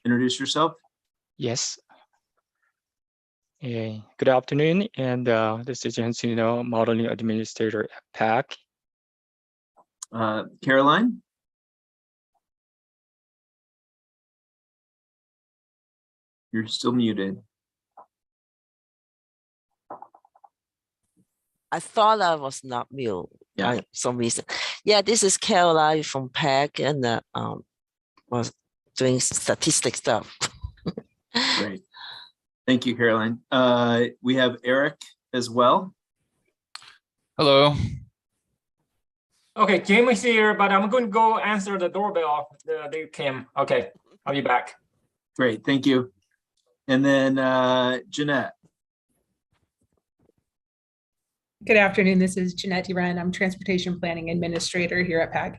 introduce yourself? Yes. Good afternoon, and this is Jensino, Modeling Administrator at PAC. Caroline? You're still muted. I thought I was not mute. Yeah. For some reason. Yeah, this is Caroline from PAC, and was doing statistic stuff. Great. Thank you, Caroline. We have Eric as well. Hello. Okay, Jim is here, but I'm going to go answer the doorbell. They came. Okay, I'll be back. Great, thank you. And then Jeanette. Good afternoon. This is Jeanette Duran. I'm Transportation Planning Administrator here at PAG.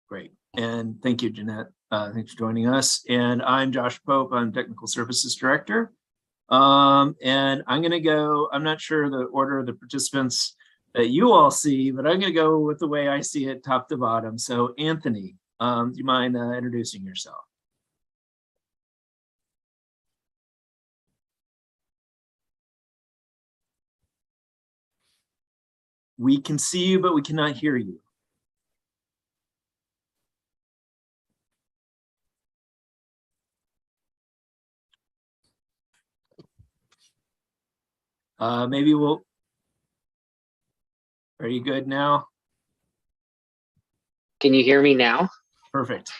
Great, and thank you, Jeanette. Thanks for joining us. And I'm Josh Pope. I'm Technical Services Director. And I'm going to go, I'm not sure the order of the participants that you all see, but I'm going to go with the way I see it, top to bottom. So Anthony, do you mind introducing yourself? We can see you, but we cannot hear you. Maybe we'll, are you good now? Can you hear me now? Perfect.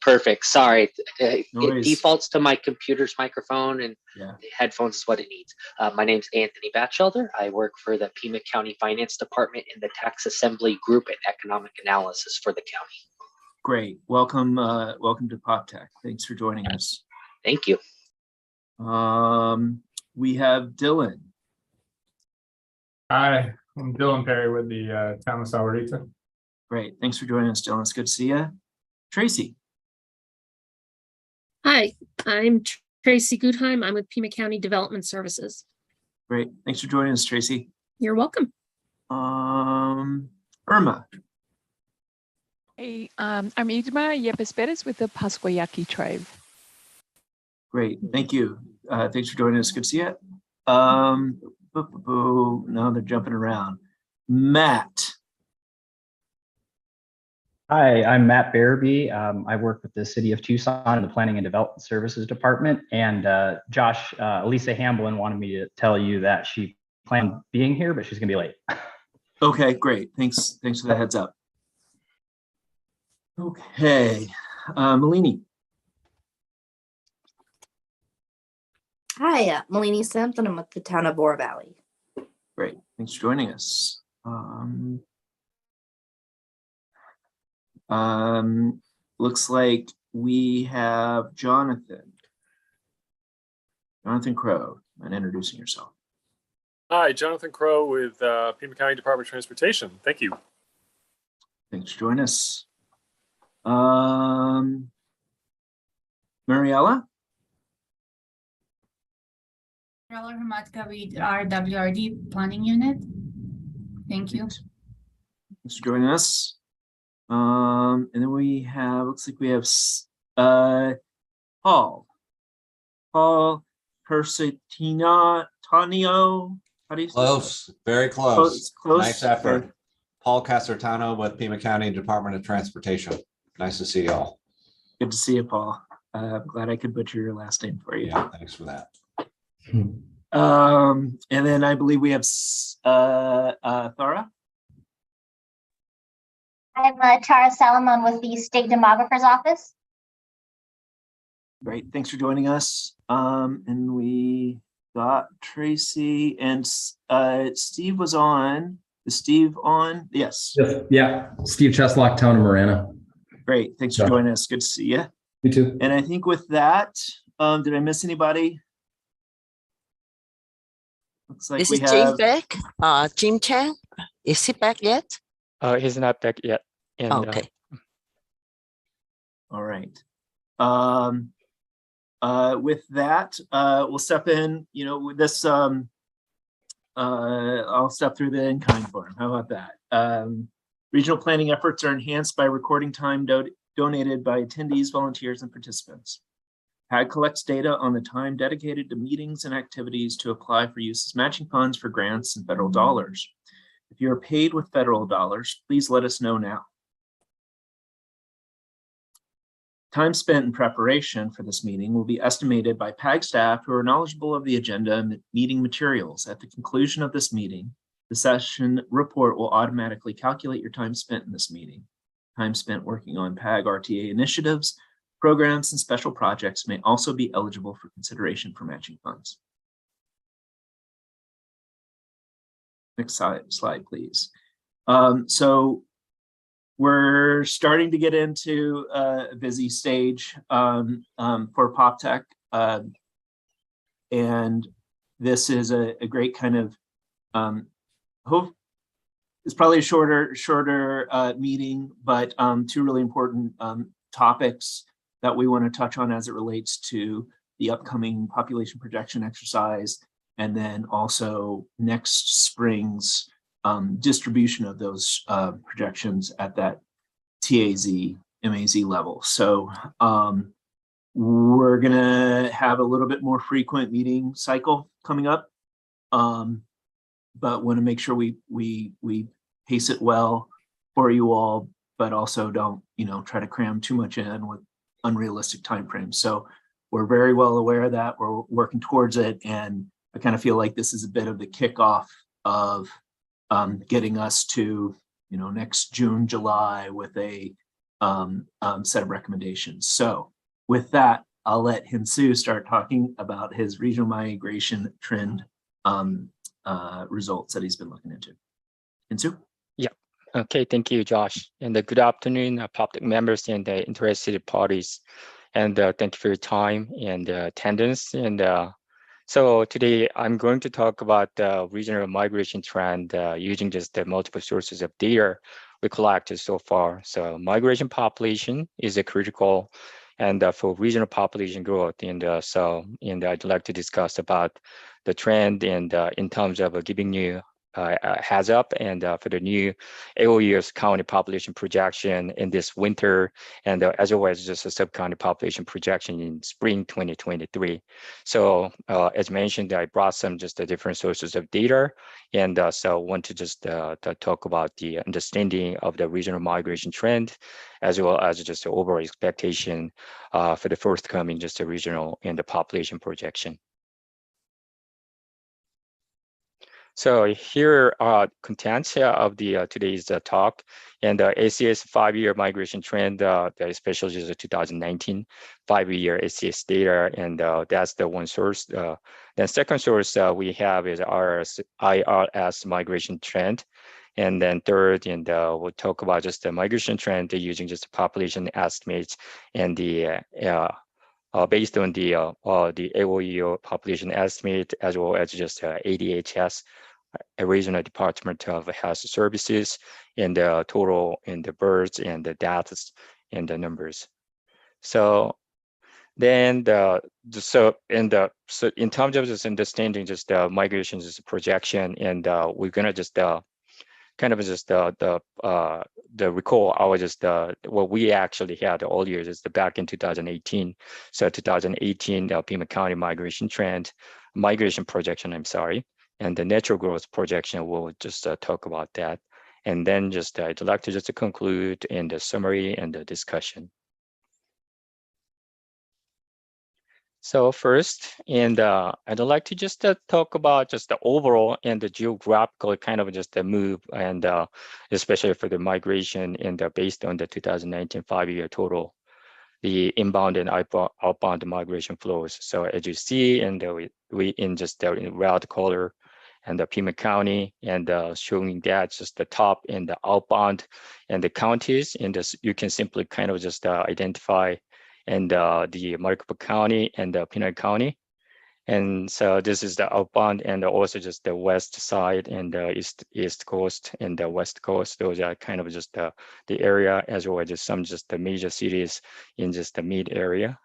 Perfect. Sorry. It worries. defaults to my computer's microphone, and Yeah. the headphones is what it needs. My name's Anthony Batchelder. I work for the Pima County Finance Department in the Tax Assembly Group and Economic Analysis for the county. Great. Welcome, welcome to PopTech. Thanks for joining us. Thank you. We have Dylan. Hi, I'm Dylan Perry with the Town of Sahuarita. Great. Thanks for joining us, Dylan. It's good to see you. Tracy. Hi, I'm Tracy Gutheim. I'm with Pima County Development Services. Great. Thanks for joining us, Tracy. You're welcome. Irma. Hey, I'm Irma Yepes Perez with the Pascuayaqui tribe. Great. Thank you. Thanks for joining us. Good to see you. No, they're jumping around. Matt. Hi, I'm Matt Barabee. I work with the City of Tucson in the Planning and Development Services Department. And Josh, Elisa Hamblin wanted me to tell you that she planned on being here, but she's gonna be late. Okay, great. Thanks for the heads up. Okay, Malini. Hi, Malini Sampson. I'm with the Town of Oro Valley. Great. Thanks for joining us. Looks like we have Jonathan. Jonathan Crow, and introducing yourself. Hi, Jonathan Crow with Pima County Department of Transportation. Thank you. Thanks for joining us. Mariella? Mariella Hamatka with our WRD Planning Unit. Thank you. Thanks for joining us. And then we have, looks like we have Paul Persitino. How do you say Close, very close. Close. Nice effort. Okay. Paul Casertano with Pima County Department of Transportation. Nice to see you all. Good to see you, Paul. I'm glad I could butcher your last name for you. Yeah, thanks for that. And then I believe we have Thara. I'm Tara Salomon with the State Demographer's Office. Great, thanks for joining us. And we got Tracy and Steve was on. Is Steve on? Yes. Yeah, Steve Cheslock, Town of Marana. Great, thanks for joining us. Good to see you. You too. And I think with that, did I miss anybody? Looks like Is we it have Jim back? Jim Chang, is he back yet? He's not back yet. And, okay. All right. With that, we'll step in, with this, I'll step through the in-kind form. How about that? Regional planning efforts are enhanced by recording time donated by attendees, volunteers, and participants. PAG collects data on the time dedicated to meetings and activities to apply for use as matching funds for grants and federal dollars. If you are paid with federal dollars, please let us know now. Time spent in preparation for this meeting will be estimated by PAG staff who are knowledgeable of the agenda and meeting materials. At the conclusion of this meeting, the session report will automatically calculate your time spent in this meeting. Time spent working on PAG RTA initiatives, programs, and special projects may also be eligible for consideration for matching funds. Next slide, please. So we're starting to get into a busy stage for PopTech. And this is a great kind of, hope it's probably a shorter meeting, but two really important topics that we want to touch on as it relates to the upcoming population projection exercise, and then also next spring's distribution of those projections at that TAZ, MAZ level. So we're gonna have a little bit more frequent meeting cycle coming up, but want to make sure we pace it well for you all, but also don't, you know, try to cram too much in with unrealistic timeframes. So we're very well aware of that. We're working towards it, and I kind of feel like this is a bit of the kickoff of getting us to, you know, next June, July with a set of recommendations. So with that, I'll let Hinsu start talking about his regional migration trend results that he's been looking into. Hinsu? Yeah. Okay. Thank you, Josh. And good afternoon, public members and interested parties. And thank you for your time and attendance. And so today I'm going to talk about the regional migration trend using just the multiple sources of data we collected so far. So migration population is a critical and for regional population growth. And I'd like to discuss about the trend and in terms of giving you heads up and for the new AOU's county population projection in this winter, and as well as just a sub-county population projection in spring 2023. So as mentioned, I brought some just the different sources of data, and so I want to just talk about the understanding of the regional migration trend, as well as just the overall expectation for the forthcoming just the regional and the population projection. So here are contents of the today's talk, and ACS 5-year migration trend, especially just the 2019 5-year ACS data, and that's the one source. Then second source we have is IRS migration trend, and then third, and we'll talk about just the migration trend using just the population estimates and the based on the AOU population estimate, as well as just ADHS, a regional Department of Health Services, and the total in the births and the deaths and the numbers. So then so in terms of just understanding just the migration just projection, and we're gonna just kind of just the recall our just what we actually had all years is back in 2018. So 2018 Pima County migration projection, I'm sorry, and the natural growth projection. We'll just talk about that, and then just I'd like to just conclude in the summary and the discussion. So first, and I'd like to just talk about just the overall and the geographical kind of just the move, and especially for the migration and based on the 2019 5-year total, the inbound and outbound migration flows. So as you see, and we in just in red color, and the Pima County, and showing that just the top in the outbound and the counties, and this, you can simply kind of just identify and the Maricopa County and the Pinal County. And so this is the outbound, and also just the west side and the east coast and the west coast. Those are kind of just the area, as well as some just the major cities in just the mid area.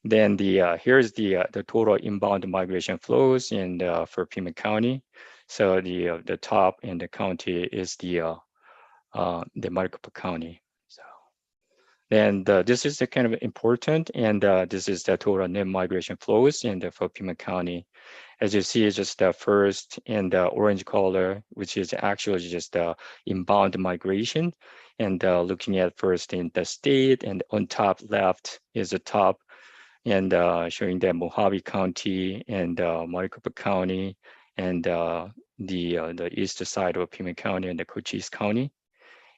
Then here's the total inbound migration flows and for Pima County. So the top in the county is the Maricopa County. So And this is the kind of important, and this is the total net migration flows in for Pima County. As you see, it's just the first in the orange color, which is actually just the inbound migration. And looking at first in the state, and on top left is the top, and showing the Mojave County and Maricopa County, and the east side of Pima County and the Cochise County.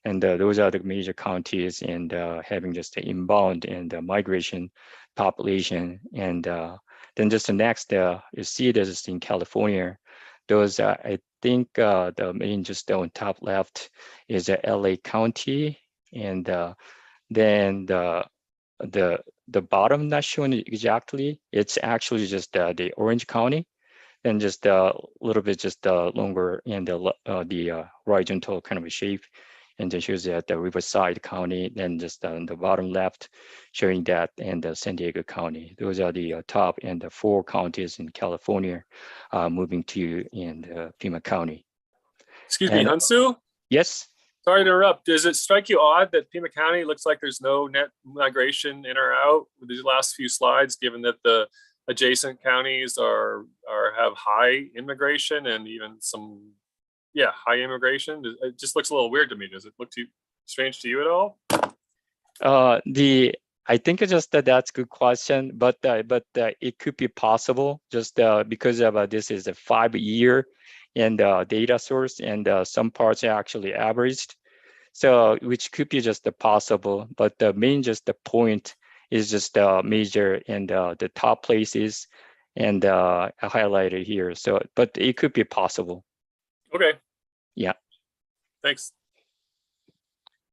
And those are the major counties, and having just the inbound and the migration population. And then just the next, you see this in California. Those, I think the main just on top left is LA County. And then the bottom not shown exactly, it's actually just the Orange County. And just a little bit just longer in the horizontal kind of a shape. And then shows that the Riverside County, then just on the bottom left, showing that and the San Diego County. Those are the top and the 4 counties in California moving to in Pima County. Excuse me, Hunsu? Yes? Sorry to interrupt. Does it strike you odd that Pima County looks like there's no net migration in or out with these last few slides, given that the adjacent counties have high immigration and even some high immigration? It just looks a little weird to me. Does it look too strange to you at all? I think it's just that's a good question, but it could be possible just because of this is a 5-year and data source, and some parts are actually averaged, so which could be just possible. But the main just the point is just major and the top places, and highlighted here. So, but it could be possible. Okay. Yeah. Thanks.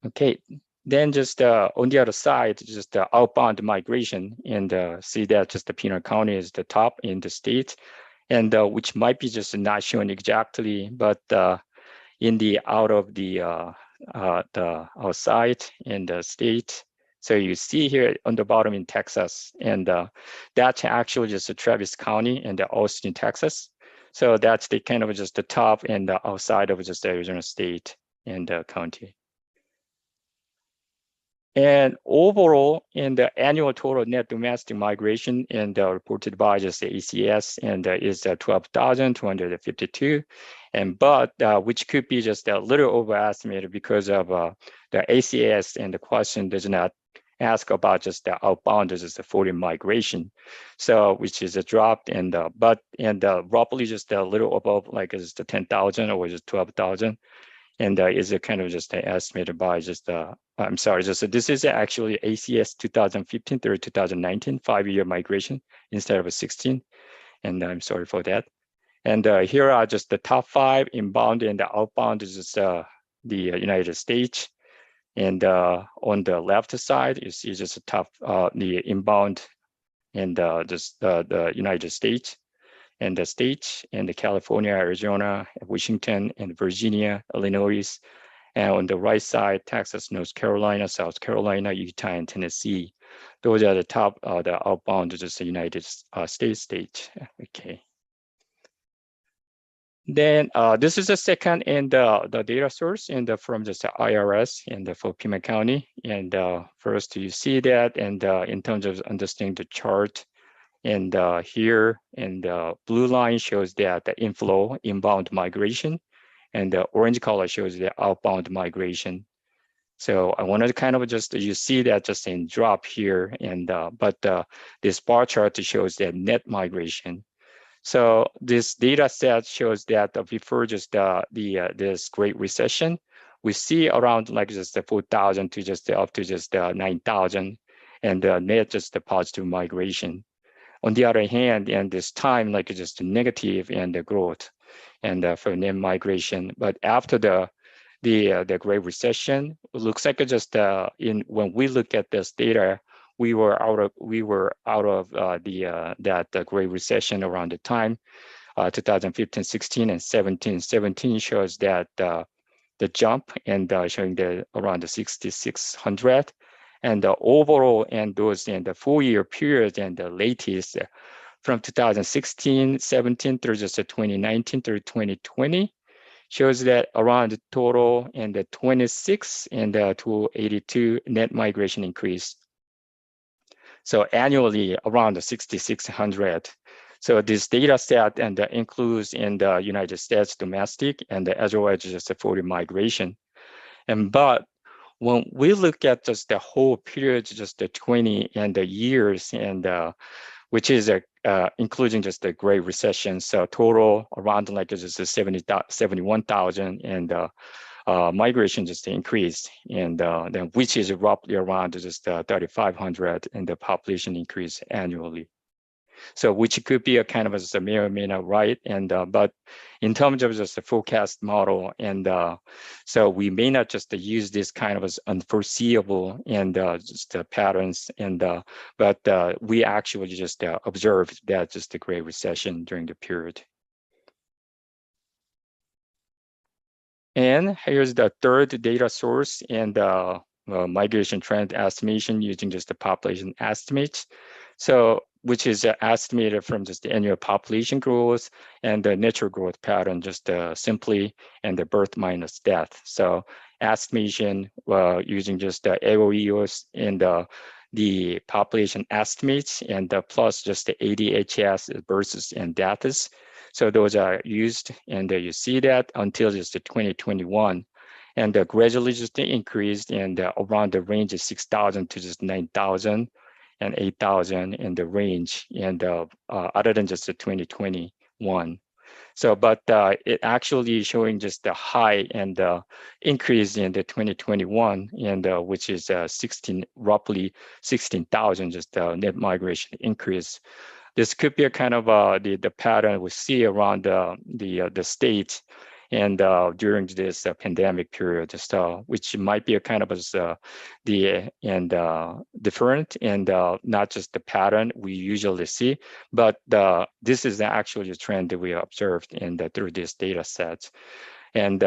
Okay. Then just on the other side, just the outbound migration, and see that just the Pima County is the top in the state, and which might be just not shown exactly, but in the out of the outside in the state. So you see here on the bottom in Texas, and that's actually just the Travis County and the Austin, Texas. So that's the kind of just the top and the outside of just the Arizona state and county. And overall, in the annual total net domestic migration, and reported by just the ACS, and is 12,252, and but which could be just a little overestimated because of the ACS, and the question does not ask about just the outbound, just the foreign migration, so which is a drop, and roughly just a little above, like is the 10,000 or just 12,000. And is a kind of just estimated by just I'm sorry, just this is actually ACS 2015 through 2019 5-year migration instead of a 16, and I'm sorry for that. And here are just the top 5 inbound, and the outbound is just the United States. And on the left side, you see just the top the inbound, and just the United States, and the states, and the California, Arizona, Washington, and Virginia, Illinois. And on the right side, Texas, North Carolina, South Carolina, Utah, and Tennessee. Those are the top, the outbound, just the United States. Okay. Then this is the second in the data source, and from just the IRS and for Pima County. And first you see that, and in terms of understanding the chart, and here, and the blue line shows that the inflow, inbound migration, and the orange color shows the outbound migration. So I wanted to kind of just, you see that just in drop here, and but this bar chart shows the net migration. So this data set shows that before just this Great Recession, we see around like just the 4,000 to just up to just 9,000, and net just the positive migration. On the other hand, and this time like just negative and the growth, and for net migration. But after the Great Recession, it looks like just when we look at this data, we were out of that Great Recession around the time 2015, 16, and 17. 17 shows that the jump, and showing the around the 6,600, and the overall, and those in the 4-year period, and the latest from 2016, 17 through just 2019 through 2020, shows that around the total and the 26 and to 82 net migration increase. So annually around the 6,600. So this data set and includes in the United States domestic and as well as just the foreign migration. But when we look at just the whole period, just the 20 and the years, and which is including just the Great Recession, so total around like just 71,000 and migration just increased, and then which is roughly around just 3,500 and the population increase annually. So which could be a kind of a may or may not right, and but in terms of just the forecast model, and so we may not just use this kind of as unforeseeable and just patterns, and but we actually just observed that just the Great Recession during the period. And here's the third data source and migration trend estimation using just the population estimates. So which is estimated from just the annual population growth and the natural growth pattern, just simply, and the birth minus death. So estimation using just the AOEOs and the population estimates, and plus just the ADHS births and deaths. So those are used, and you see that until just the 2021. And gradually just increased, and around the range of 6,000 to just 9,000. And 8,000 in the range, and other than just the 2021. So, but it actually showing just the high and increase in the 2021, and which is roughly 16,000 just net migration increase. This could be a kind of the pattern we see around the state, and during this pandemic period, which might be a kind of different, and not just the pattern we usually see, but this is actually a trend that we observed through this data sets. And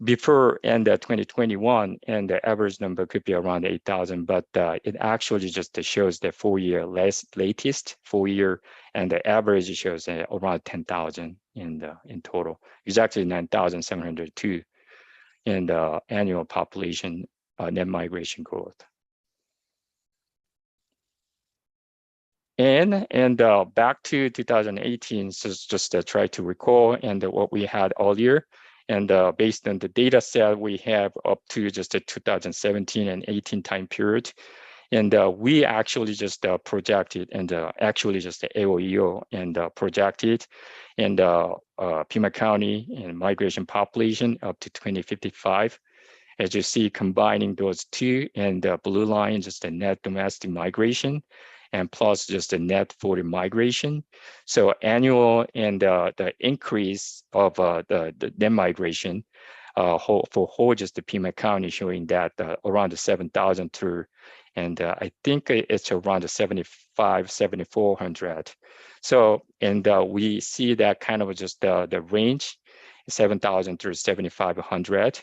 before and 2021, and the average number could be around 8,000, but it actually just shows the 4-year latest 4-year, and the average shows around 10,000 in total. It's actually 9,702 in the annual population net migration growth. And back to 2018, so just to try to recall and what we had earlier. And based on the data set we have up to just the 2017 and 18 time period. And we actually just projected, and actually just the AOEO and projected, and Pima County and migration population up to 2055. As you see, combining those two, and the blue line, just the net domestic migration, and plus just the net foreign migration. So annual, and the increase of the net migration for whole just the Pima County, showing that around the 7,000 through, and I think it's around the 7,400. So, and we see that kind of just the range, 7,000 through 7,500,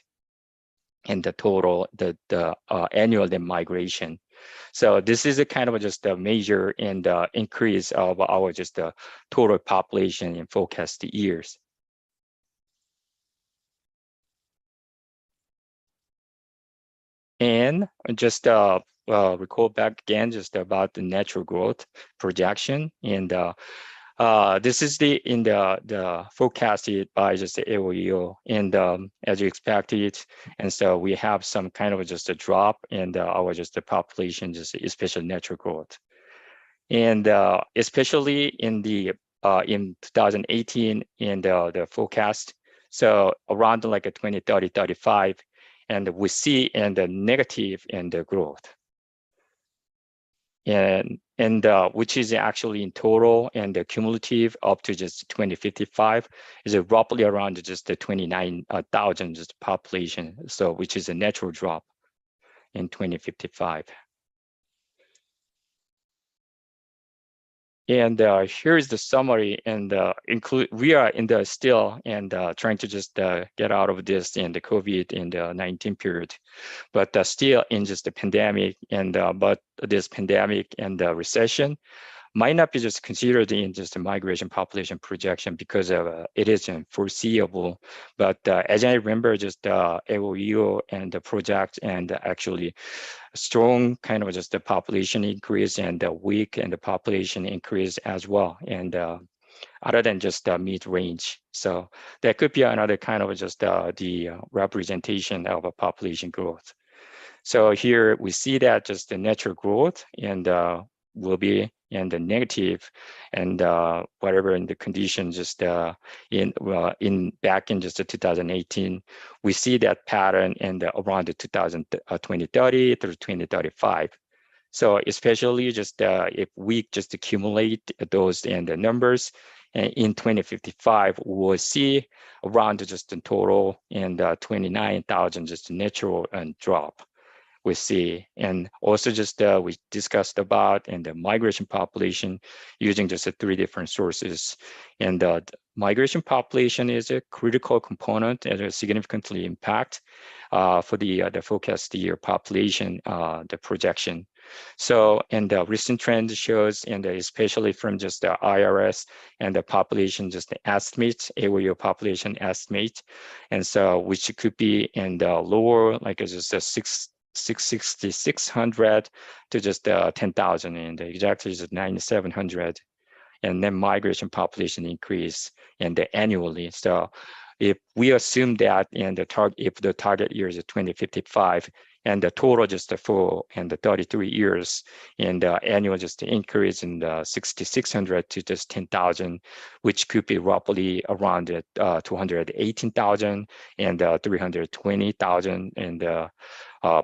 and the total, the annual net migration. So this is a kind of just a major and increase of our just total population in forecast years. And just recall back again just about the natural growth projection, and this is the forecasted by just the AOEO, and as you expected, and so we have some kind of just a drop in our just the population, just especially natural growth, and especially in 2018 in the forecast, so around like a 2030, 35, and we see in the negative in the growth. And which is actually in total, and the cumulative up to just 2055 is roughly around just the 29,000 just population. So which is a natural drop in 2055. And here's the summary, and we are in the still and trying to just get out of this in the COVID-19 period, but still in just the pandemic, and but this pandemic and the recession, might not be just considered in just a migration population projection because of it isn't foreseeable. But as I remember, just AOU and the project and actually strong kind of just the population increase and the weak and the population increase as well. And other than just the mid-range. So that could be another kind of just the representation of a population growth. So here we see that just the natural growth and will be in the negative, and whatever in the condition just in back in just 2018, we see that pattern in the around the 2030 through 2035. So especially just if we just accumulate those in the numbers, in 2055, we'll see around just in total and 29,000 just natural drop we see. And also just we discussed about in the migration population using just 3 different sources. And the migration population is a critical component and it significantly impact for the forecast year population, the projection. So, and the recent trend shows, and especially from just the IRS and the population, just the estimates, AOU population estimate, and so which could be in the lower, like just a 6,600 to just 10,000, and exactly is 9,700, and then migration population increase and annually. So, if we assume that in the target, if the target year is 2055, and the total just for and the 33 years, and the annual just increase in the 6,600 to just 10,000, which could be roughly around 218,000 and 320,000, and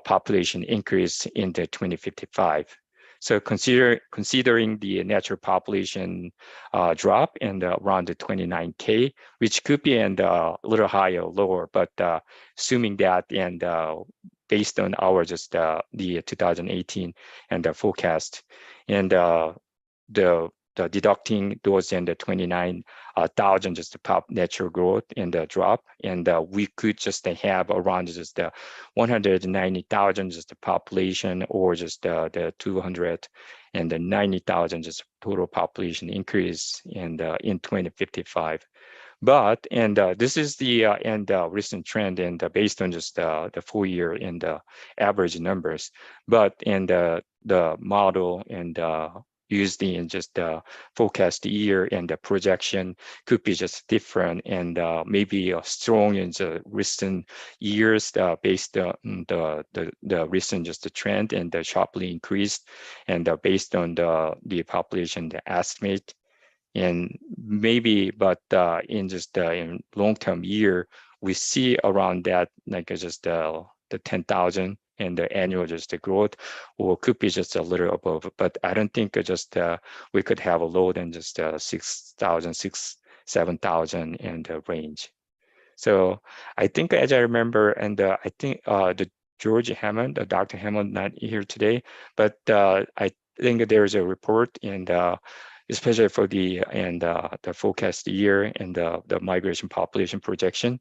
population increase in the 2055. So considering the natural population drop and around the 29K, which could be in a little higher or lower, but assuming that and based on our just the 2018 and the forecast, and the deducting those and the 29,000 just the pop natural growth and the drop, and we could just have around just the 190,000 just the population, or just the 290,000 just total population increase in 2055. But and this is the recent trend, and based on just the full year and the average numbers. But in the model and used in just the forecast year and the projection could be just different, and maybe strong in the recent years based on the recent just the trend and the sharply increased, and based on the population the estimate. And maybe, but in just in long-term year, we see around that like just the 10,000 and the annual just the growth, or could be just a little above. But I don't think just we could have a lower than just 6,000, 7,000 in the range. So I think, as I remember, and I think the George Hammond, Dr. Hammond, not here today, but I think there's a report, and especially for the forecast year and the migration population projection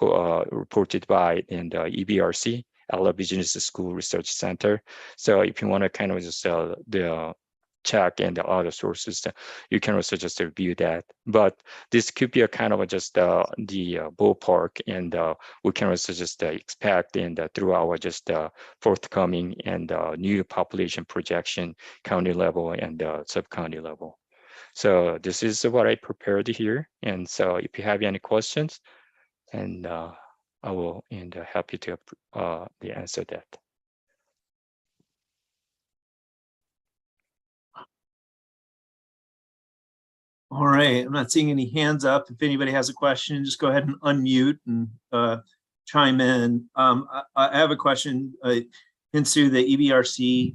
reported by in the EBRC, Ella Business School Research Center. So if you want to kind of just the check and the other sources, you can also just review that. But this could be a kind of just the ballpark, and we can also just expect and through our just forthcoming and new population projection, county level and sub-county level. So this is what I prepared here. And so if you have any questions, and I will and happy to answer that. All right, I'm not seeing any hands up. If anybody has a question, just go ahead and unmute and chime in. I have a question. Into the EBRC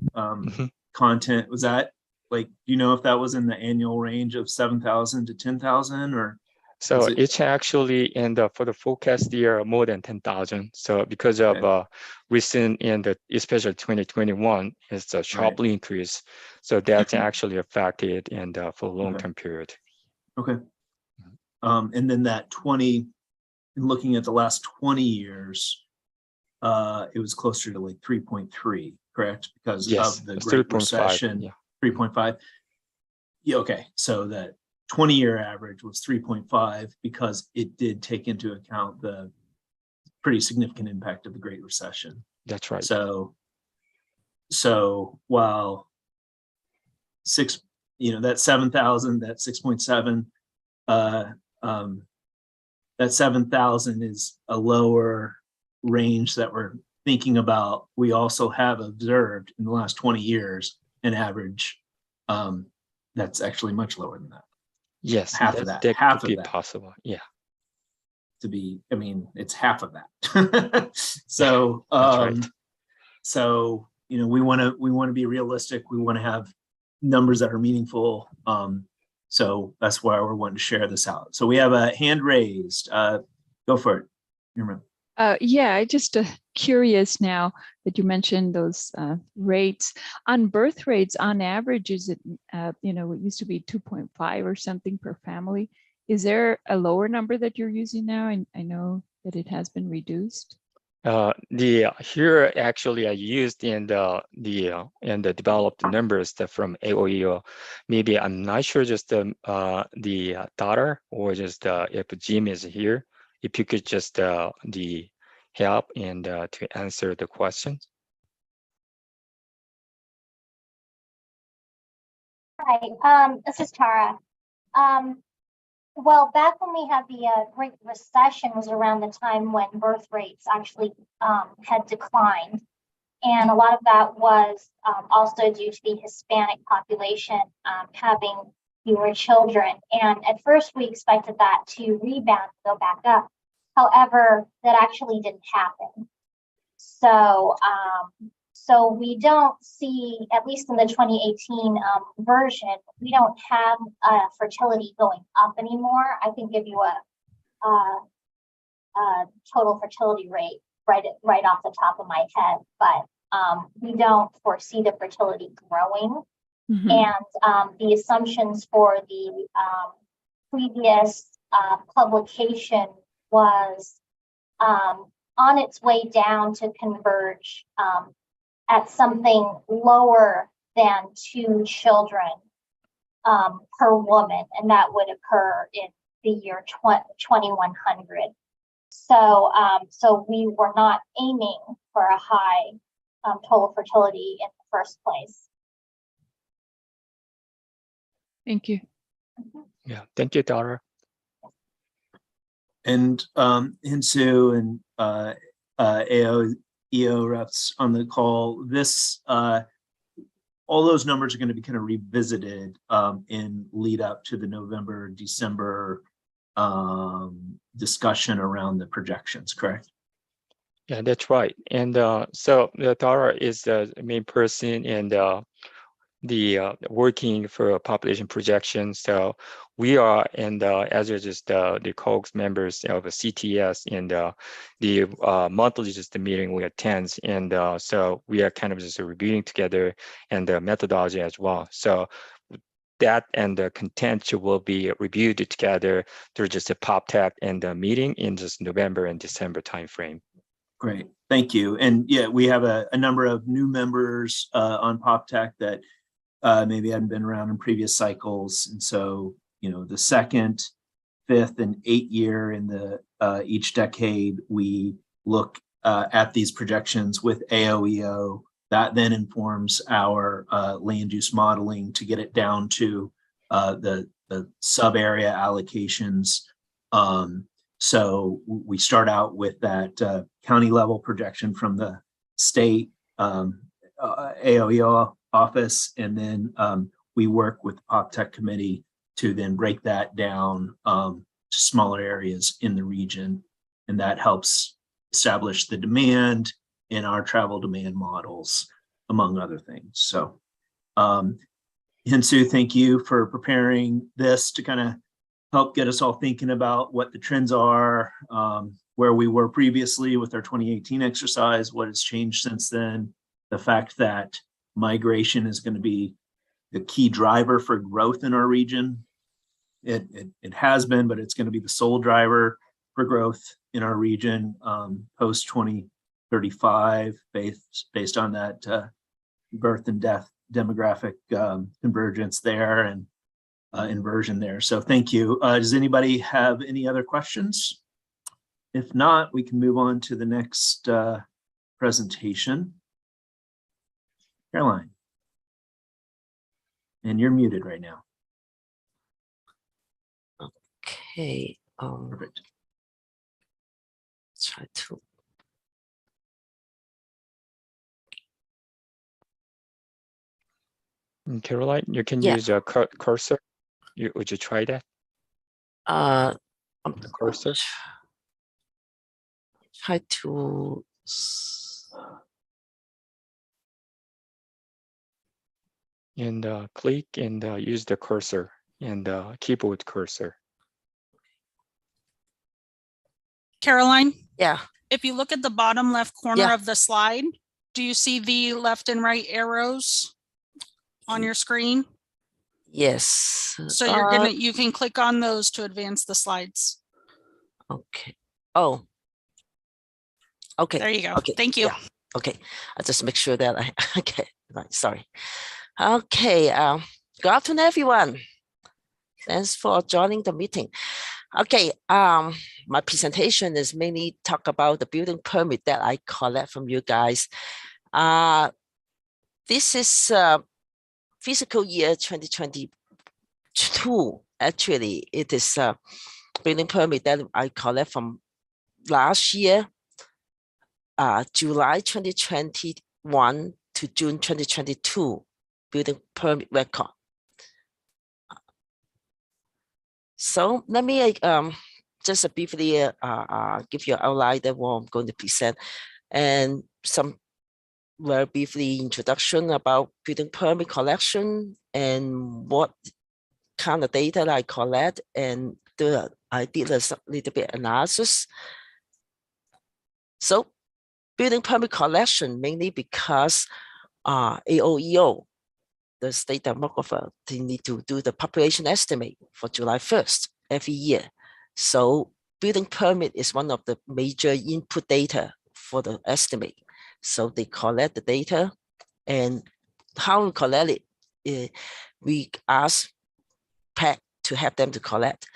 content, was that like, do you know if that was in the annual range of 7,000 to 10,000, or? So it's actually in the for the forecast year more than 10,000. So because of recent and especially 2021 is a sharply increase. So that's actually affected and for long-term period. Okay. And then that 20, looking at the last 20 years, it was closer to like 3.3, correct? Because of the Great Recession, 3.5. Yeah, okay, so that 20-year average was 3.5 because it did take into account the pretty significant impact of the Great Recession. That's right. So while that 7,000, that 6.7, that 7,000 is a lower range that we're thinking about. We also have observed in the last 20 years an average that's actually much lower than that. Yes, Half of that. that Half could of be that. possible. Yeah. It's half of that. So That's right. so we want to be realistic. We want to have numbers that are meaningful. So that's why we're wanting to share this out. So we have a hand raised. Go for it. Yeah, I just curious now that you mentioned those rates on birth rates. On average, is it it used to be 2.5 or something per family. Is there a lower number that you're using now? And I know that it has been reduced. Here actually I used in the developed numbers that from AOEO. Maybe I'm not sure just the data or just if Jim is here. If you could just the help and to answer the questions. Hi, this is Tara. Well, back when we had the Great Recession was around the time when birth rates actually had declined. And a lot of that was also due to the Hispanic population having fewer children. And at first we expected that to rebound, go back up. However, that actually didn't happen. So, so we don't see, at least in the 2018 version, we don't have fertility going up anymore. I can give you a total fertility rate right off the top of my head, but we don't foresee the fertility growing. Mm-hmm. And the assumptions for the previous publication was on its way down to converge at something lower than 2 children per woman, and that would occur in the year 2100. So, so we were not aiming for a high total fertility in the first place. Thank you. Yeah, thank you, Tara. And Hinsu and AOEO reps on the call. This all those numbers are going to be kind of revisited in lead up to the November, December discussion around the projections, correct? Yeah, that's right. And so Tara is the main person and the working for population projection. So we are, and as are just the COGS members of a CTS, and the monthly just the meeting we attend, and so we are kind of just reviewing together and the methodology as well. So that and the content will be reviewed together through just a PopTech and the meeting in just November and December timeframe. Great, thank you. And yeah, we have a number of new members on PopTech that maybe hadn't been around in previous cycles. And so, the 2nd, 5th, and 8th year in the each decade, we look at these projections with AOEO. That then informs our land use modeling to get it down to the sub area allocations. So we start out with that county level projection from the state AOEO office, and then we work with the PopTech committee to then break that down to smaller areas in the region, and that helps establish the demand in our travel demand models, among other things. So Hinsu, thank you for preparing this to kind of help get us all thinking about what the trends are, where we were previously with our 2018 exercise, what has changed since then, the fact that migration is going to be the key driver for growth in our region. It has been, but it's going to be the sole driver for growth in our region post 2035, based on that birth and death demographic convergence there. And inversion there. So thank you. Does anybody have any other questions? If not, we can move on to the next presentation. Caroline. And you're muted right now. Okay. Perfect. Try to. Caroline, you can Yeah. use a cursor. Would you try that? The cursor. Try to. And click and use the cursor and keyboard cursor. Caroline? Yeah. If you look at the bottom left corner Yeah. of the slide, do you see the left and right arrows on your screen? Yes. So you can click on those to advance the slides. Okay. Oh. Okay. There you go. Okay. Thank you. Yeah. Okay. I just make sure that I okay. Right. Sorry. Okay. Good afternoon, everyone. Thanks for joining the meeting. Okay. My presentation is mainly talk about the building permit that I collect from you guys. This is fiscal year 2022. Actually, it is a building permit that I collect from last year, July 2021 to June 2022 building permit record. So let me just briefly give you an outline of what I'm going to present, and some very briefly introduction about building permit collection and what kind of data that I collect, and I did a little bit analysis. So building permit collection mainly because AOEO, the state demographer, they need to do the population estimate for July 1st every year. So building permit is one of the major input data for the estimate. So they collect the data, and how we collect it, we ask PAC to help them to collect.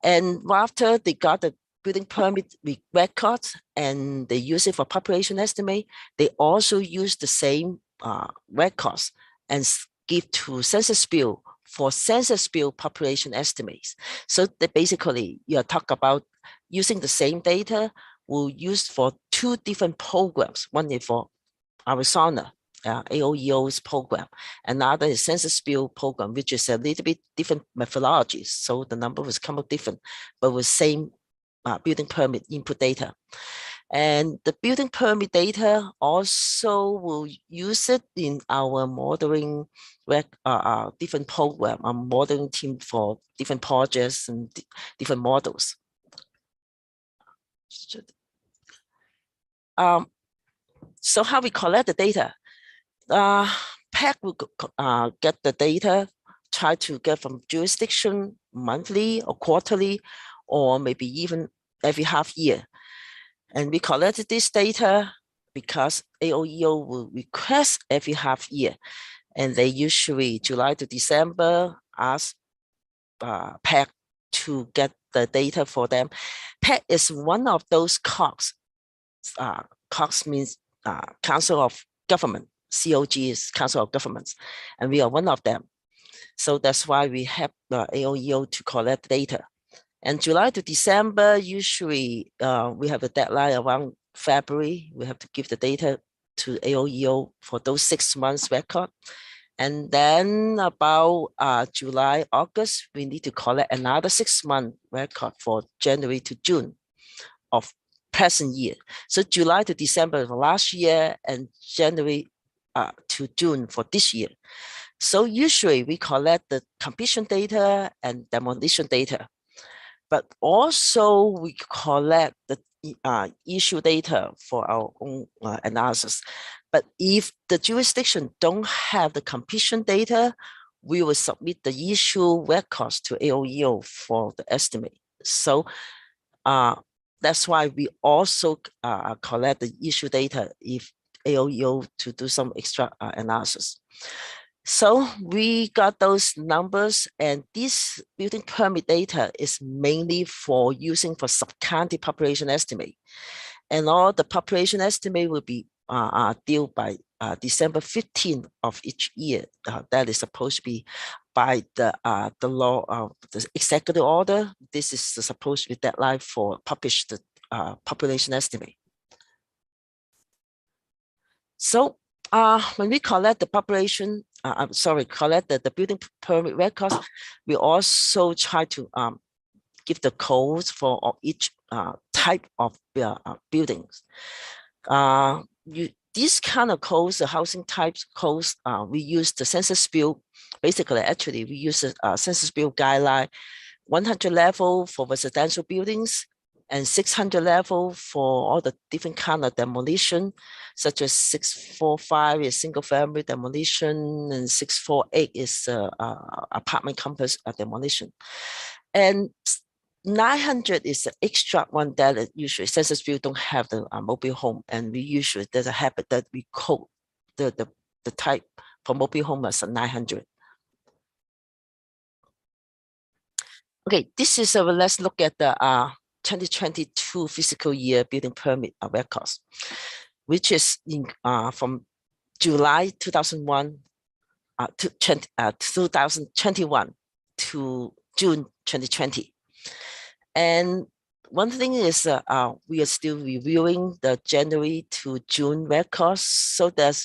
And after they got the building permit records and they use it for population estimate, they also use the same records and give to Census Bureau for Census Bureau population estimates. So they basically, you talk about using the same data will use for two different programs. One is for Arizona, AOEO's program. Another is Census Bureau program, which is a little bit different methodologies. So the number was come out different, but with same building permit input data. And the building permit data also will use it in our modeling different program, a modeling team for different projects and different models. So how we collect the data? PAC will get the data, try to get from jurisdiction monthly or quarterly, or maybe even every half year. And we collected this data because AOEO will request every half year. And they usually, July to December, ask PAC to get the data for them. PAC is one of those COGs. COGs means Council of Government. COG is Council of Governments, and we are one of them. So that's why we have the AOEO to collect data. And July to December, usually we have a deadline around February. We have to give the data to AOEO for those 6 months record. And then about July, August, we need to collect another 6 month record for January to June of present year. So July to December of last year and January to June for this year. So usually we collect the completion data and demolition data, but also we collect the issue data for our own analysis. But if the jurisdiction don't have the completion data, we will submit the issue records to AOEO for the estimate. So that's why we also collect the issue data if AOEO to do some extra analysis. So we got those numbers, and this building permit data is mainly for using for sub-county population estimate. And all the population estimate will be due by December 15th of each year. That is supposed to be by the law of the executive order. This is supposed to be deadline for publish the population estimate. So when we collect the population, collect the building permit records, we also try to give the codes for each type of buildings. These kind of codes, the housing types codes, we use the Census Bureau. Basically, actually, we use the Census Bureau guideline, 100 level for residential buildings, and 600 level for all the different kind of demolition, such as 645 is single family demolition, and 648 is apartment complex demolition. And 900 is the extra one that usually Census Bureau don't have the mobile home, and we usually there's a habit that we code the type for mobile home as a 900. Okay, this is let's look at the 2022 fiscal year building permit records, which is in from July 2001 to 2021 to June 2020. And one thing is we are still reviewing the January to June records, so that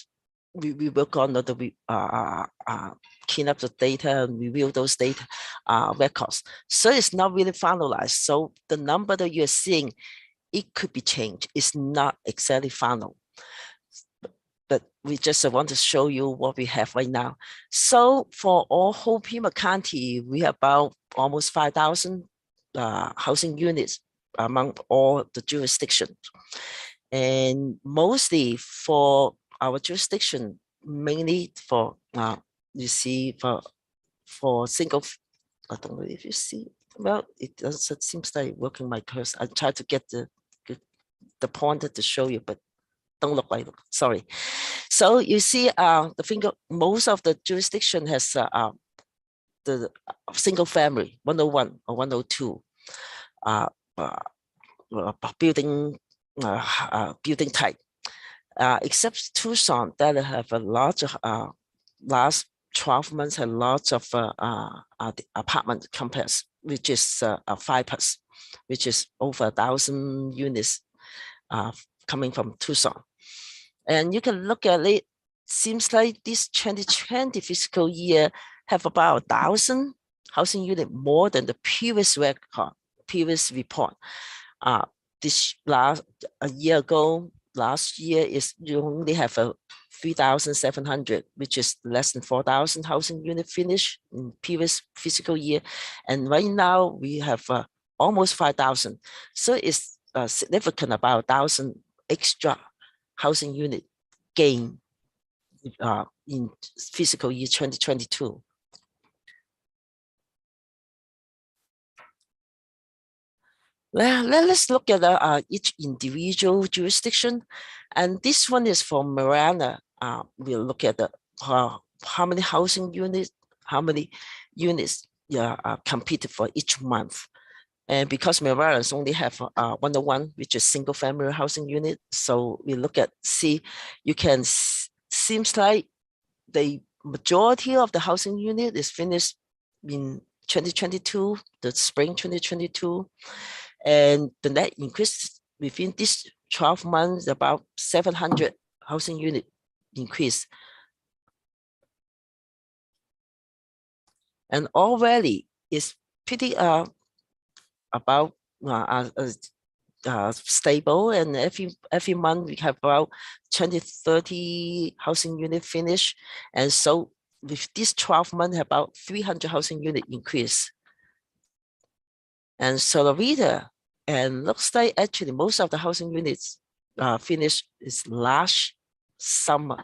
we work on the clean up the data and review those data records. So it's not really finalized. So the number that you're seeing, it could be changed. It's not exactly final. But we just want to show you what we have right now. So for all whole Pima County, we have about almost 5,000 housing units among all the jurisdictions. And mostly for our jurisdiction, mainly for you see for single, I don't know if you see, well, it seems like working my cursor. I try to get the pointer to show you, but don't look like, sorry. So you see the finger, most of the jurisdiction has the single family 101 or 102 building type, except Tucson that have a lot of last 12 months had lots of apartment complex, which is 5+, which is over 1,000 units coming from Tucson. And you can look at it, seems like this 2020 fiscal year have about 1,000 housing unit more than the previous record, previous report. This a year ago, last year is you only have a 3,700, which is less than 4,000 housing unit finished in previous fiscal year. And right now we have almost 5,000. So it's significant, about 1,000 extra housing unit gain in fiscal year 2022. Well, let's look at each individual jurisdiction. And this one is for Marana. We'll look at the how many housing units, how many units competed for each month. And because Marana's only have 101, which is single family housing unit. So we look at, see, you can, seems like the majority of the housing unit is finished in 2022, the spring 2022. And the net increase within this 12 months, about 700 housing unit increase. And already is pretty about stable, and every month we have about 20-30 housing unit finish. And so with this 12 months, about 300 housing unit increase. And Solorita, and looks like actually most of the housing units finished is last summer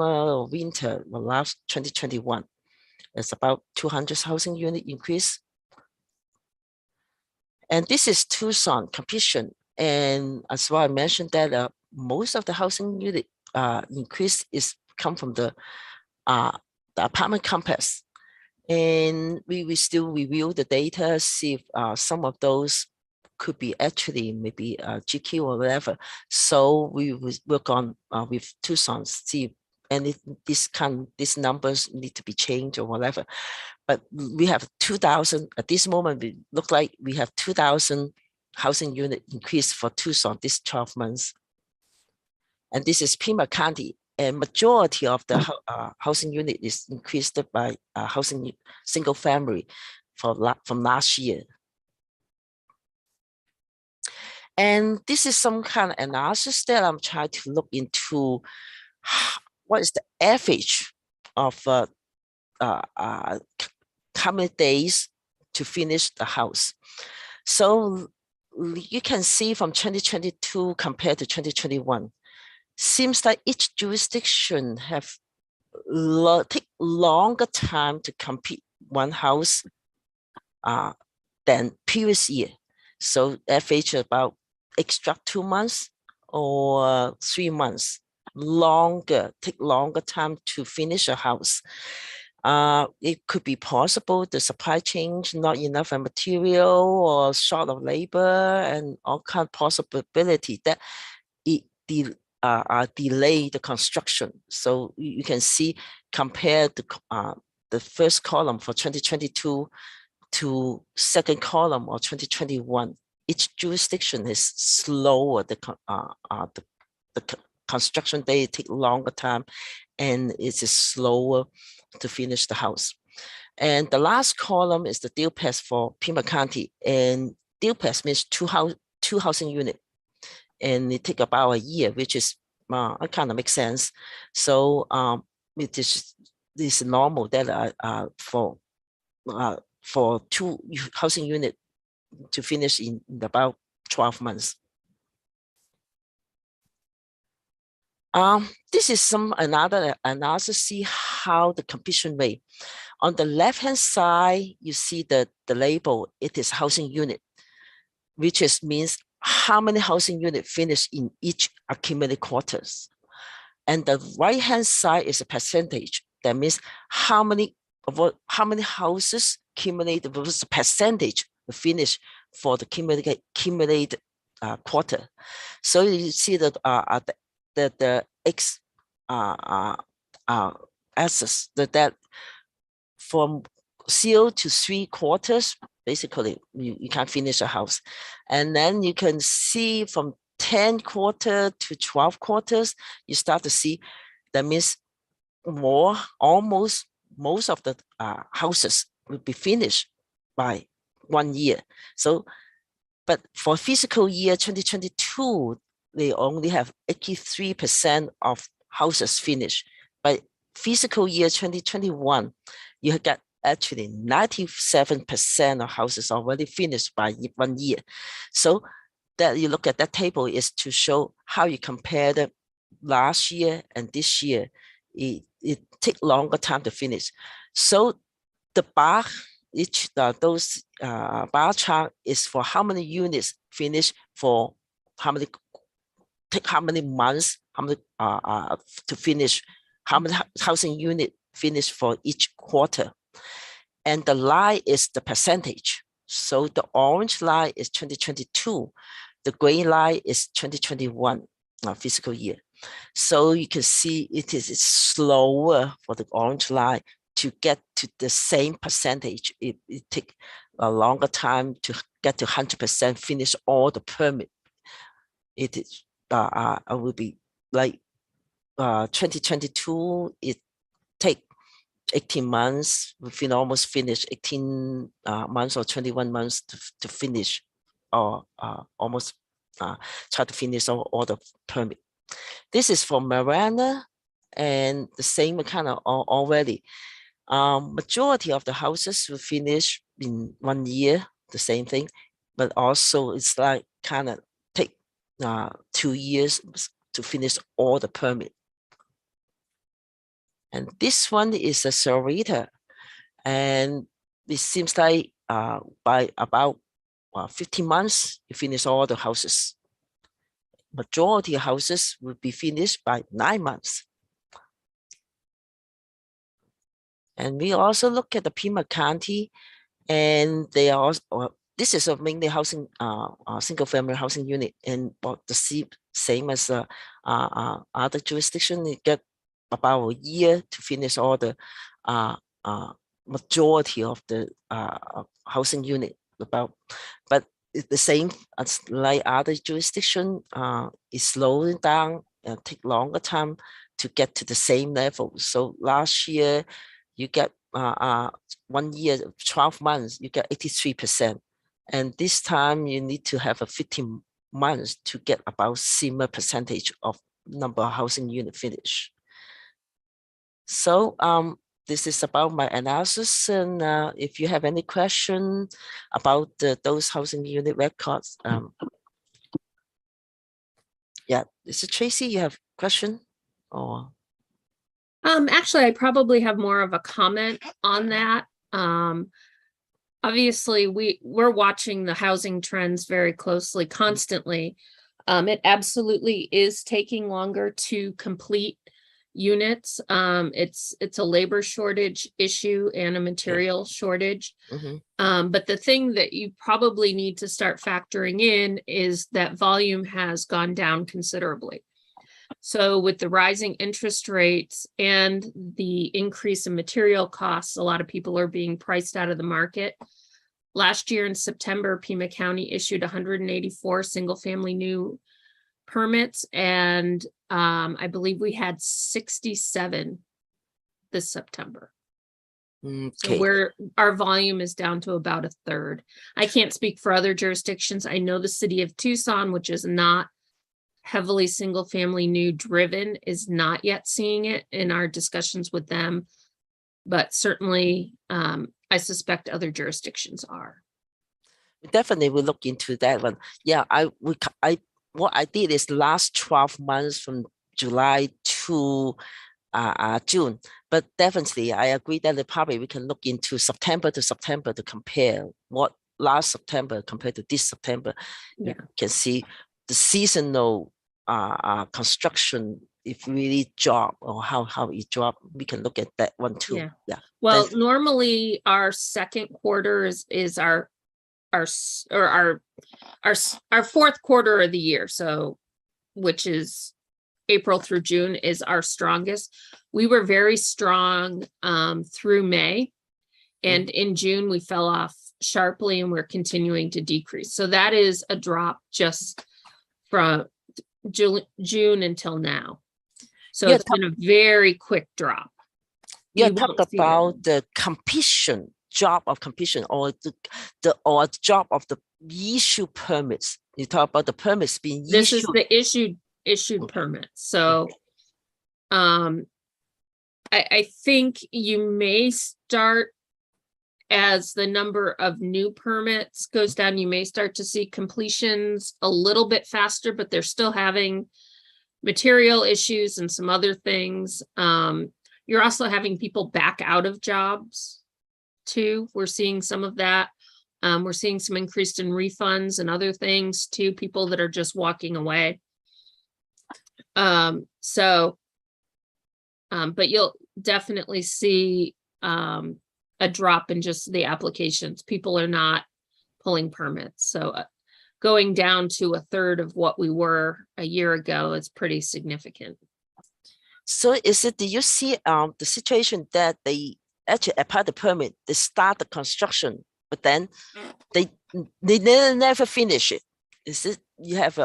or winter, or last 2021. It's about 200 housing unit increase. And this is Tucson completion. And as well, I mentioned that most of the housing unit increase is come from the the apartment complex. And we still review the data, see if some of those could be actually maybe GQ or whatever. So we will work on with Tucson, see if any these numbers need to be changed or whatever. But we have 2,000 at this moment. We look like we have 2,000 housing unit increase for Tucson this 12 months. And this is Pima County, and majority of the housing unit is increased by housing single family from last year. And this is some kind of analysis that I'm trying to look into. What is the average of how many days to finish the house? So you can see from 2022 compared to 2021, seems like each jurisdiction have take longer time to complete one house than previous year. So average about extra 2 months or 3 months take longer time to finish a house. It could be possible the supply chain not enough material or short of labor and all kind of possibility that it delay the construction. So you can see compare the first column for 2022 to second column of 2021. Each jurisdiction is slower. The construction day take longer time, and it is slower to finish the house. And the last column is the deal pass for Pima County, and deal pass means two housing unit, and it take about a year, which is kind of makes sense. So it is normal that for 2 housing unit to finish in about 12 months. This is some another analysis, see how the completion rate. On the left-hand side, you see the label, it is housing unit, which means how many housing unit finish in each accumulated quarters. And the right-hand side is a percentage. That means how many houses accumulated versus the percentage finish for the accumulated quarter. So you see that the X axis that from 0 to 3 quarters, basically you can't finish a house. And then you can see from 10 quarter to 12 quarters, you start to see that means almost most of the houses will be finished by 1 year. So, but for fiscal year 2022, they only have 83% of houses finished. But fiscal year 2021, you got actually 97% of houses already finished by 1 year. So that you look at that table is to show how you compare the last year and this year. It take longer time to finish. So the bar, those bar chart is for how many units finish for how many months, how many to finish, how many housing unit finish for each quarter. And the line is the percentage. So the orange line is 2022. The gray line is 2021 fiscal year. So you can see it is slower for the orange line to get to the same percentage. It takes a longer time to get to 100% finish all the permit. It is will be like 2022. It take 18 months. We almost finish 18 months or 21 months to finish, or almost try to finish all the permit. This is for Marana, and the same kind of already. Majority of the houses will finish in 1 year, the same thing, but also it's like kind of take 2 years to finish all the permit. And this one is a Sarita, and it seems like by about 15 months, you finish all the houses. Majority of houses will be finished by 9 months. And we also look at the Pima County, and they are also, this is a mainly housing, single family housing unit, and about the same as other jurisdiction. You get about a year to finish all the majority of the housing unit. But it's the same as like other jurisdiction. It's slowing down and take longer time to get to the same level. So last year, you get 1 year, 12 months, you get 83%. And this time you need to have a 15 months to get about similar percentage of number of housing unit finish. So this is about my analysis. And if you have any question about those housing unit records, yeah, is it Tracy, you have a question or? Actually, I probably have more of a comment on that. Obviously, we're watching the housing trends very closely, constantly. It absolutely is taking longer to complete units. It's a labor shortage issue and a material shortage. But the thing that you probably need to start factoring in is that volume has gone down considerably. So with the rising interest rates and the increase in material costs, a lot of people are being priced out of the market. Last year in September, Pima County issued 184 single-family new permits, and I believe we had 67 this September. Okay. So our volume is down to about a third. I can't speak for other jurisdictions. I know the city of Tucson, which is not heavily single family new driven, is not yet seeing it in our discussions with them, but certainly I suspect other jurisdictions are. Definitely we'll look into that one. Yeah, what I did is last 12 months from July to June, but definitely I agree that probably we can look into September to September to compare what last September compared to this September. Yeah. You can see the seasonal construction, if really drop or how it drop, we can look at that one too. Yeah. Well, normally our second quarter is our fourth quarter of the year. So, which is April through June is our strongest. We were very strong through May, and in June we fell off sharply, and we're continuing to decrease. So that is a drop just from June until now. So it's been a very quick drop. Yeah, talk about the completion, job of completion, or the job of the issue permits. You talk about the permits being issued. This is the issued permits. So I think you may start, as the number of new permits goes down, you may start to see completions a little bit faster, but they're still having material issues and some other things. You're also having people back out of jobs too. We're seeing some of that. We're seeing some increase in refunds and other things too, people that are just walking away. But you'll definitely see a drop in just the applications. People are not pulling permits. So going down to a third of what we were a year ago is pretty significant. So do you see the situation that they actually apply the permit, they start the construction, but then they never finish it? Is it you have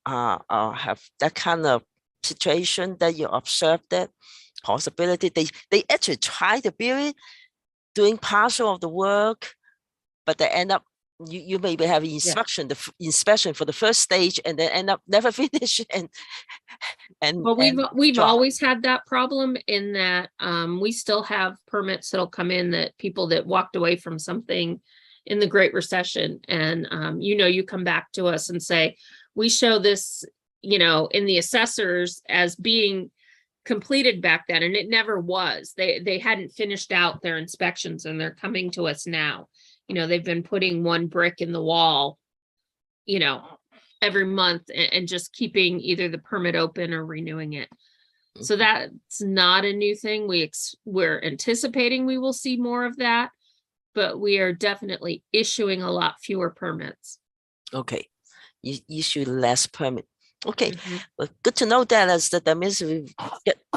have that kind of situation that you observe, that possibility? They actually try to build it, doing partial of the work, but they end up you maybe have inspection, the inspection for the first stage, and then end up never finish and well, we've always had that problem in that we still have permits that'll come in that people that walked away from something in the Great Recession, and you come back to us and say, we show this in the assessors as being completed back then, and it never was. They hadn't finished out their inspections, and they're coming to us now. They've been putting one brick in the wall, every month, and just keeping either the permit open or renewing it. So that's not a new thing. We're anticipating we will see more of that, but we are definitely issuing a lot fewer permits. Okay, you issue less permit. Okay, well, good to know that. As that means we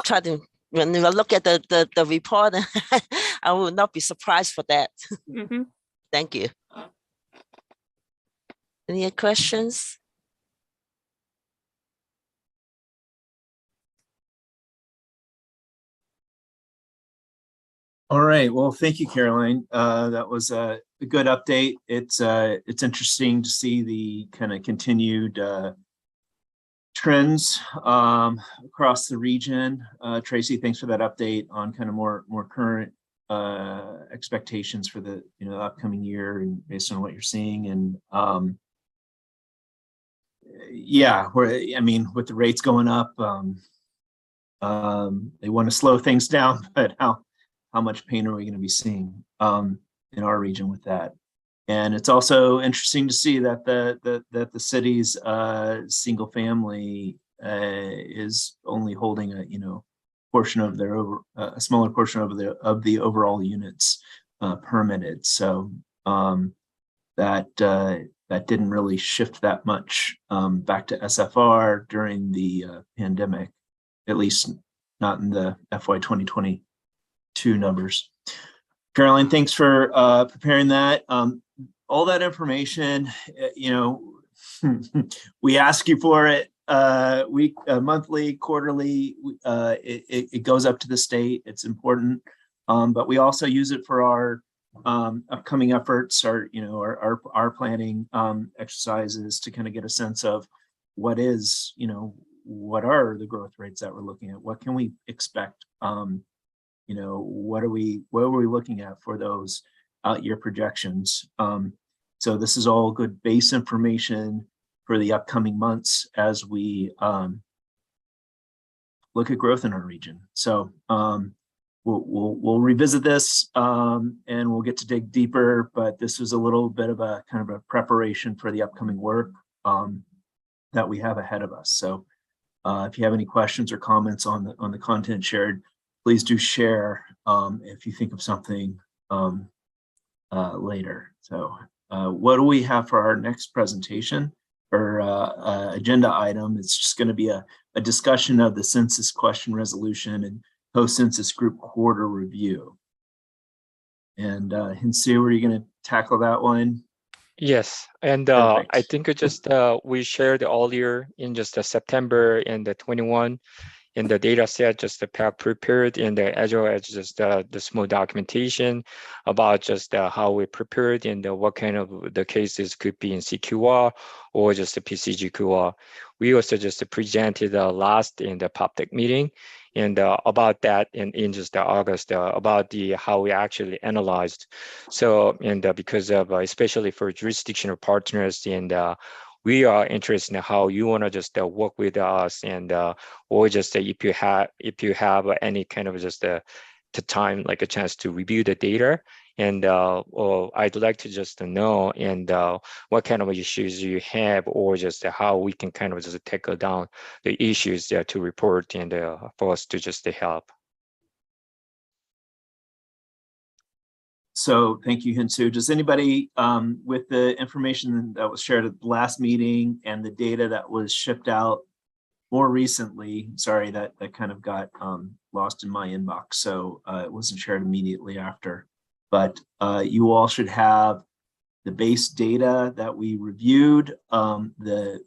try to, when we look at the report, I will not be surprised for that. Thank you. Any questions? All right. Well, thank you, Caroline. That was a good update. It's interesting to see the kind of continued trends across the region. Tracy, thanks for that update on kind of more current expectations for the upcoming year and based on what you're seeing. And yeah, I mean, with the rates going up, they want to slow things down, but how much pain are we going to be seeing in our region with that? And it's also interesting to see that the city's single family is only holding a portion of their a smaller portion of the overall units permitted. So that didn't really shift that much back to SFR during the pandemic, at least not in the FY 2022 numbers. Caroline, thanks for preparing that. All that information, we ask you for it monthly, quarterly. It goes up to the state. It's important, but we also use it for our upcoming efforts, our planning exercises to kind of get a sense of what are the growth rates that we're looking at? What can we expect? What are we looking at for those out-year projections? So this is all good base information for the upcoming months as we look at growth in our region. So we'll revisit this and we'll get to dig deeper, but this was a little bit of a kind of a preparation for the upcoming work that we have ahead of us. So if you have any questions or comments on the content shared, please do share if you think of something later. So what do we have for our next presentation or agenda item? It's just going to be a discussion of the census question resolution and post-census group quarter review. And Hinsu, are you going to tackle that one? Yes, and I think we shared earlier in just September in the 21 in the data set, just the PAC prepared and as well as just the small documentation about just how we prepared and what kind of the cases could be in CQR or just the PCGQR. We also just presented last in the public meeting and about that in just August about how we actually analyzed. So and because of especially for jurisdictional partners and we are interested in how you want to just work with us and or just if you have any kind of just the time like a chance to review the data and I'd like to just know and what kind of issues you have or just how we can kind of just tackle down the issues to report and for us to just help. So thank you, Hinsu. Does anybody with the information that was shared at the last meeting and the data that was shipped out more recently, sorry, that kind of got lost in my inbox, so it wasn't shared immediately after, but you all should have the base data that we reviewed, the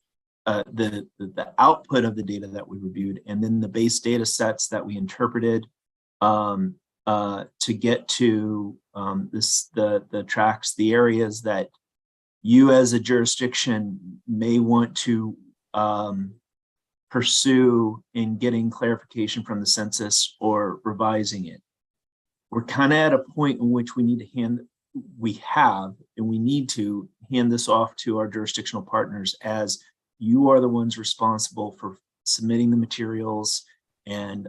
output of the data that we reviewed, and then the base data sets that we interpreted to get to the tracks, the areas that you as a jurisdiction may want to pursue in getting clarification from the census or revising it. We're kind of at a point in which we need to hand this off to our jurisdictional partners as you are the ones responsible for submitting the materials and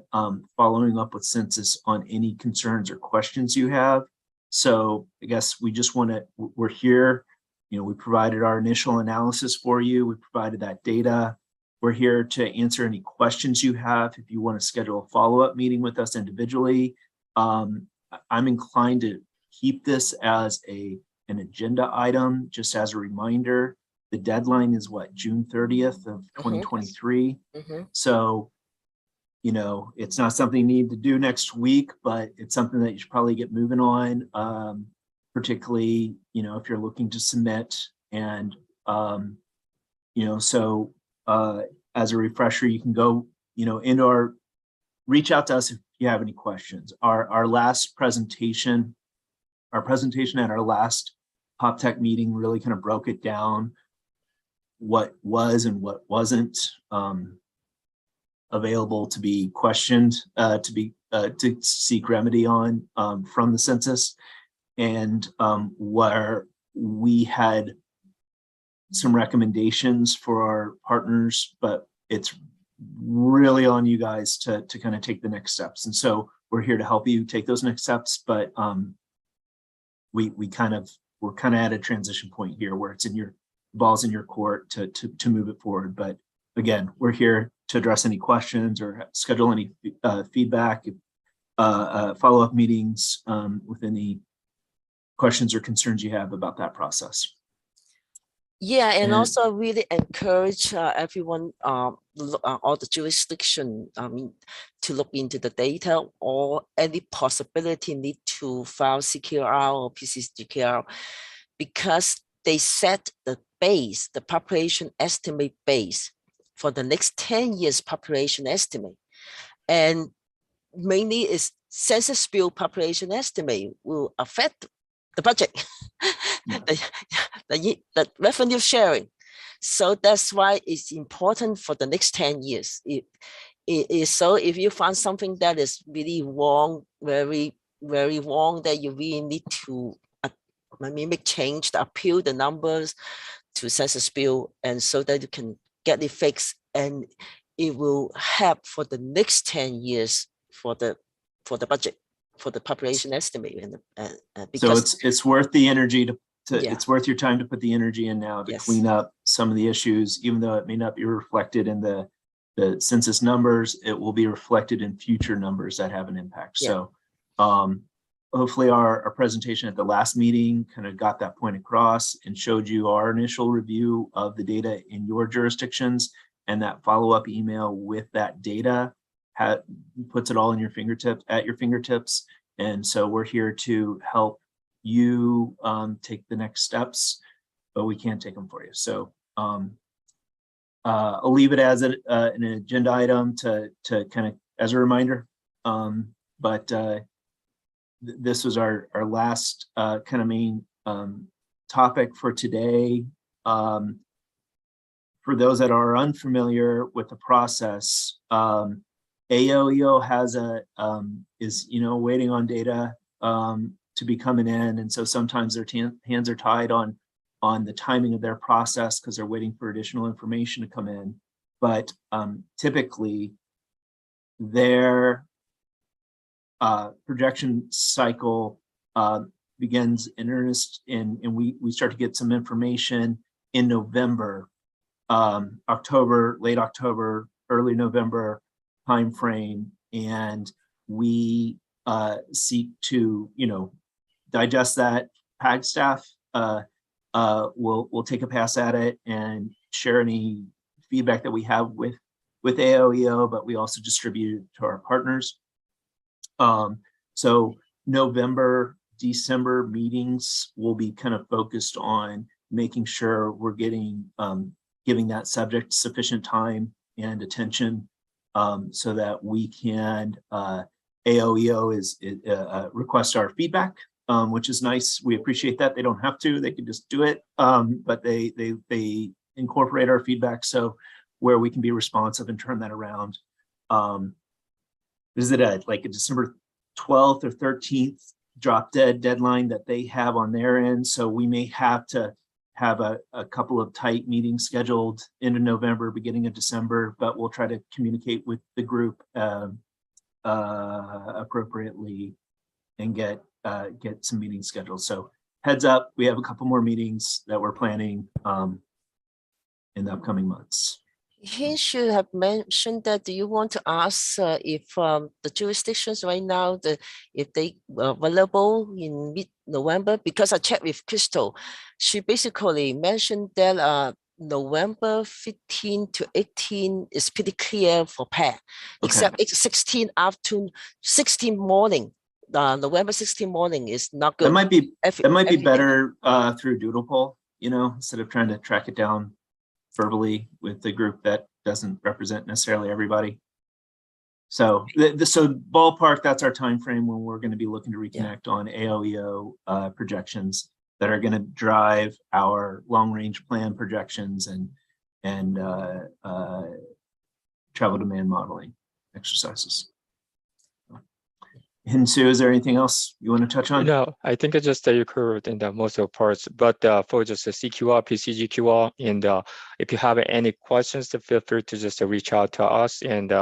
following up with census on any concerns or questions you have. So I guess we're here, we provided our initial analysis for you. We provided that data. We're here to answer any questions you have. If you want to schedule a follow-up meeting with us individually, I'm inclined to keep this as an agenda item, just as a reminder. The deadline is what, June 30th of 2023. So, you know, it's not something you need to do next week, but it's something that you should probably get moving on, particularly, you know, if you're looking to submit. And, you know, so as a refresher, you can go, you know, into our, reach out to us if you have any questions. Our last presentation, at our last PopTech meeting really kind of broke it down, what was and what wasn't available to be questioned, to seek remedy on from the census, and where we had some recommendations for our partners, but it's really on you guys to kind of take the next steps. And so we're here to help you take those next steps, but we're kind of at a transition point here where it's in your balls in your court to move it forward. But again, we're here to address any questions or schedule any feedback, follow-up meetings with any questions or concerns you have about that process. Yeah, and also really encourage everyone, all the jurisdiction, to look into the data or any possibility need to file CQR or PCCQR, because they set the base, the population estimate base for the next 10 years population estimate. And mainly is Census Bureau population estimate will affect the budget, the revenue sharing. So that's why it's important for the next 10 years. It is so if you find something that is really wrong, very, very wrong, that you really need to make change, to appeal the numbers to Census Bureau, and so that you can get it fixed, and it will help for the next 10 years for the budget, for the population estimate. And because so it's worth the energy to yeah. It's worth your time to put the energy in now to Yes. clean up some of the issues, even though it may not be reflected in the census numbers, it will be reflected in future numbers that have an impact. Yeah. So hopefully our presentation at the last meeting kind of got that point across and showed you our initial review of the data in your jurisdictions, and that follow-up email with that data puts it all in your fingertips, at your fingertips. And so we're here to help you take the next steps, but we can't take them for you. So I'll leave it as an agenda item to kind of as a reminder. But this was our last kind of main topic for today. For those that are unfamiliar with the process, AOEO has is waiting on data to be coming in, and so sometimes their hands are tied on the timing of their process because they're waiting for additional information to come in. But typically, their projection cycle begins in earnest, and we start to get some information in November, October, late October, early November timeframe, and we seek to digest that. PAG staff will take a pass at it and share any feedback that we have with AOEO, but we also distribute it to our partners. So November, December meetings will be kind of focused on making sure we're giving that subject sufficient time and attention, so that we can AOEO is request our feedback, which is nice. We appreciate that. They don't have to; they can just do it. But they incorporate our feedback, so where we can be responsive and turn that around. Is it like a December 12th or 13th drop dead deadline that they have on their end? So we may have to have a couple of tight meetings scheduled into November, beginning of December, but we'll try to communicate with the group appropriately and get some meetings scheduled. So heads up, we have a couple more meetings that we're planning in the upcoming months. He should have mentioned that. Do you want to ask if the jurisdictions right now, if they available in mid-November? Because I checked with Crystal, she basically mentioned that November 15 to 18 is pretty clear for PAC, except it's 16 afternoon, 16 morning. November 16 morning is not good. That might be Everything. better through Doodle poll, instead of trying to track it down verbally with the group that doesn't represent necessarily everybody. So so ballpark, that's our time frame when we're going to be looking to reconnect on AOEO projections that are going to drive our long range plan projections and travel demand modeling exercises. And Sue, is there anything else you want to touch on? No, I think it's just that you covered in the most of the parts, but for just the CQR, PCGQR, and if you have any questions, then feel free to just reach out to us, and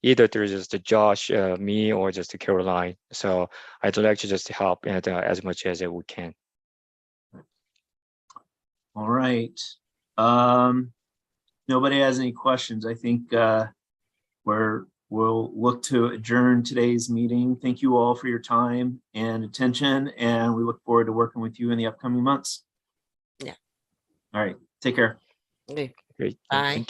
either through just Josh, me, or just Caroline. So I'd like to just help and, as much as we can. All right. Nobody has any questions. I think we'll look to adjourn today's meeting. Thank you all for your time and attention, and we look forward to working with you in the upcoming months. Yeah. All right. Take care. Okay. Great. Bye. Thank you.